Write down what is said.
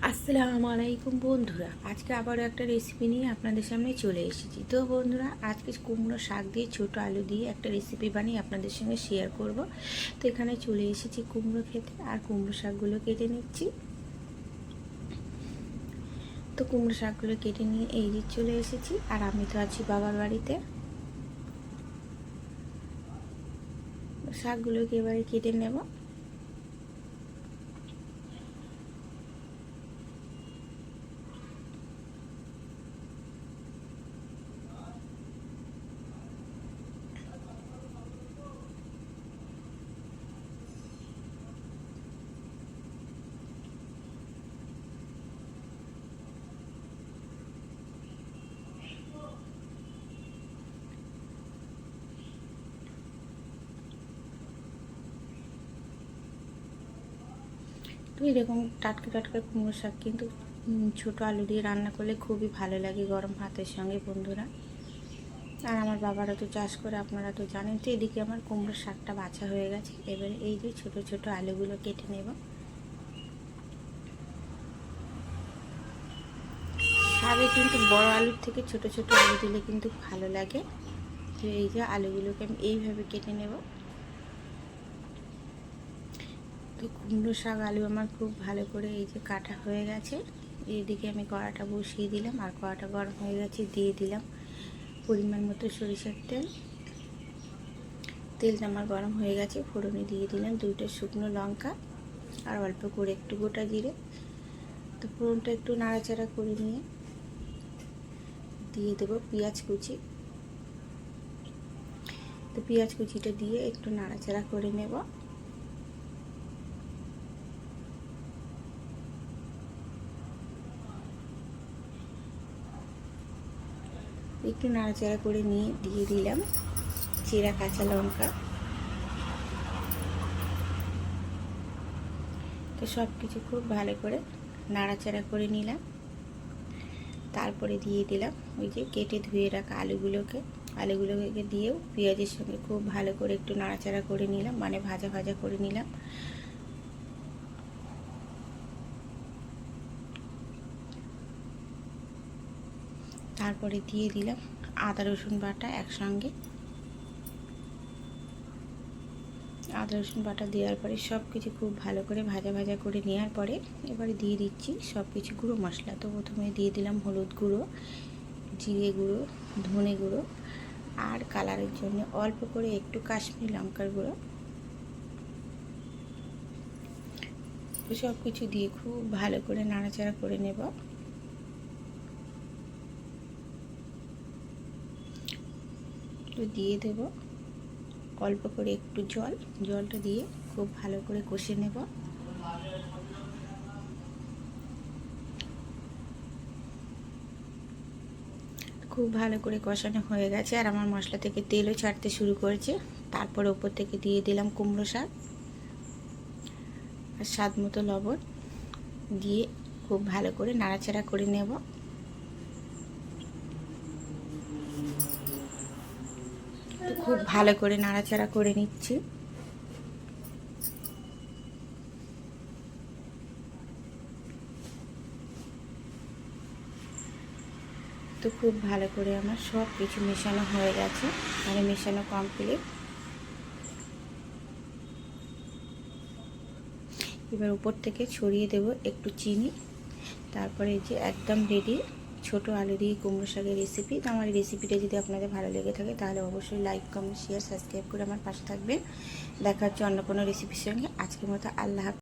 আসসালামু আলাইকুম বন্ধুরা, আজকে আবারও একটা রেসিপি নিয়ে আপনাদের সামনে চলে এসেছি। তো বন্ধুরা, আজকে কুমড়ো শাক দিয়ে ছোট আলু দিয়ে একটা রেসিপি বানিয়ে আপনাদের সঙ্গে শেয়ার করব। তো এখানে চলে এসেছি কুমড়ো খেতে, আর কুমড়ো শাকগুলো কেটে নিচ্ছি। তো কুমড়ো শাকগুলো কেটে নিয়ে এই যে চলে এসেছি, আর আমি তো আছি বাবার বাড়িতে। শাকগুলোকে এবারে কেটে নেব। তো এরকম টাটকা টাটকা কুমড়ো শাক কিন্তু ছোটো আলু দিয়ে রান্না করলে খুবই ভালো লাগে গরম ভাতের সঙ্গে বন্ধুরা। আর আমার বাবারা তো চাষ করে, আপনারা তো জানেন। তো এদিকে আমার কুমড়োর শাকটা বাছা হয়ে গেছে। এবারে এই যে ছোট ছোট আলুগুলো কেটে নেব। শাকে কিন্তু বড় আলুর থেকে ছোট ছোট আলু দিলে কিন্তু ভালো লাগে। তো এই যে আলুগুলোকে আমি এইভাবে কেটে নেব। তো কুমড়ো শাক আলু আমার খুব ভালো করে এই যে কাটা হয়ে গেছে। এইদিকে আমি কড়াটা বসিয়ে দিলাম, আর কড়াটা গরম হয়ে গেছে। দিয়ে দিলাম পরিমাণ মতো সরিষার তেল। তেলটা আমার গরম হয়ে গেছে। ফোড়নে দিয়ে দিলাম 2টা শুকনো লঙ্কা আর অল্প করে একটু গোটা জিরে। তো ফোড়নটা একটু নাড়াচাড়া করে নিয়ে দিয়ে দেবো পেঁয়াজ কুচি। তো পেঁয়াজ কুচিটা দিয়ে একটু নাড়াচাড়া করে নেব। একটু নাড়াচাড়া করে নিয়ে দিয়ে দিলাম চেরা কাঁচা লঙ্কা। তো সব কিছু খুব ভালো করে নাড়াচাড়া করে নিলাম। তারপরে দিয়ে দিলাম ওই যে কেটে ধুয়ে রাখা আলুগুলোকে দিয়েও পেঁয়াজের সঙ্গে খুব ভালো করে একটু নাড়াচাড়া করে নিলাম, মানে ভাজা ভাজা করে নিলাম। তারপরে দিয়ে দিলাম আদা রসুন বাটা একসঙ্গে। আদা রসুন বাটা দেওয়ার পরে সব কিছু খুব ভালো করে ভাজা ভাজা করে নেওয়ার পরে এবারে দিয়ে দিচ্ছি সব কিছু গুঁড়ো মশলা। তো প্রথমে দিয়ে দিলাম হলুদ গুঁড়ো, জিরে গুঁড়ো, ধনে গুঁড়ো, আর কালারের জন্য অল্প করে একটু কাশ্মীরি লঙ্কার গুঁড়ো। সব কিছু দিয়ে খুব ভালো করে নাড়াচাড়া করে নেব। তো দিয়ে দেব অল্প করে একটু জলটা দিয়ে খুব ভালো করে কষে নেব। খুব ভালো করে কষানো হয়ে গেছে, আর আমার মশলা থেকে তেলও ছাড়তে শুরু করেছে। তারপর ওপর থেকে দিয়ে দিলাম কুমড়ো শাক আর স্বাদ মতো লবণ দিয়ে খুব ভালো করে নাড়াচাড়া করে নেব। তো খুব ভালো করে নাড়াচাড়া করে নিচ্ছি। তো খুব ভালো করে আমার সব কিছু মেশানো হয়ে গেছে, মানে মেশানো কমপ্লিট। এবার উপর থেকে ছড়িয়ে দেব একটু চিনি। তারপরে এই যে একদম রেডি ছোট আলু দিয়ে কুমড়ো শাকের রেসিপি। তো আমার এই রেসিপিটা যদি আপনাদের ভালো লেগে থাকে তাহলে অবশ্যই লাইক, কমেন্ট, শেয়ার, সাবস্ক্রাইব করে আমার পাশে থাকবেন। দেখা হচ্ছে অন্য কোনো রেসিপির সঙ্গে। আজকের মতো আল্লাহ হাফেজ।